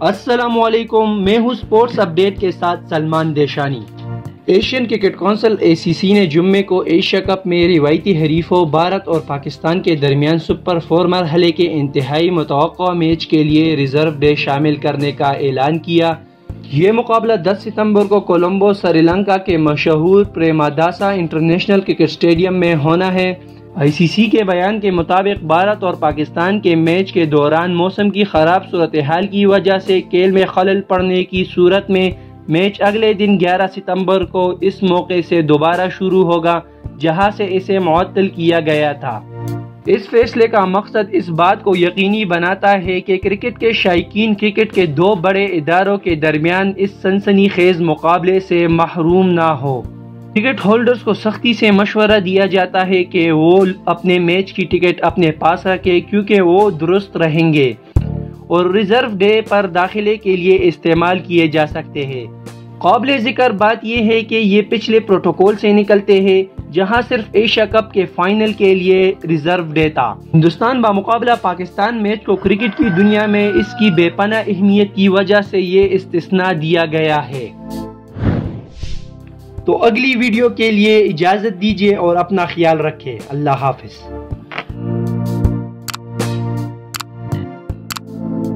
السلام علیکم، میں ہوں سپورٹس اپڈیٹ کے ساتھ Salman Deshani. Asian cricket council ACC نے جمعے کو ایشیا کپ میں روایتی حریفوں بھارت اور پاکستان کے درمیان سپر 4 مرحلے کے انتہائی متوقع میچ کے لیے ریزرو ڈے شامل کرنے کا اعلان کیا۔ یہ مقابلہ 10 ستمبر کو کولمبو، سری لنکا کے مشہور پریماداسا انٹرنیشنل کرکٹ اسٹیڈیم میں ہونا ہے۔ ICC کے بیان کے مطابق بھارت اور پاکستان کے میچ کے دوران موسم کی خراب صورتحال کی وجہ سے کھیل میں خلل پڑنے کی صورت میں میچ اگلے دن 11 ستمبر کو اس موقع سے دوبارہ شروع ہوگا جہاں سے اسے معطل کیا گیا تھا۔ اس فیصلے کا مقصد اس بات کو یقینی بناتا ہے کہ کرکٹ کے شائقین کرکٹ کے دو بڑے اداروں کے درمیان اس سنسنی خیز مقابلے سے محروم نہ ہو۔ ٹکٹ ہولڈرز کو سختی سے مشورہ دیا جاتا ہے کہ وہ اپنے میچ کی ٹکٹ اپنے پاس رکھیں کیونکہ وہ درست رہیں گے اور ریزرو ڈے پر داخلے کے لیے استعمال کیے جا سکتے ہیں۔ قابل ذکر بات یہ ہے کہ یہ پچھلے پروٹوکول سے نکلتے ہیں جہاں صرف ایشیا کپ کے فائنل کے لیے ریزرو ڈے تھا۔ ہندوستان بمقابلہ پاکستان میچ کو کرکٹ کی دنیا میں اس کی بے پناہ اہمیت کی وجہ سے یہ استثناء دیا گیا ہے۔ تو اگلی ویڈیو کے لیے اجازت دیجیے اور اپنا خیال رکھیں۔ اللہ حافظ۔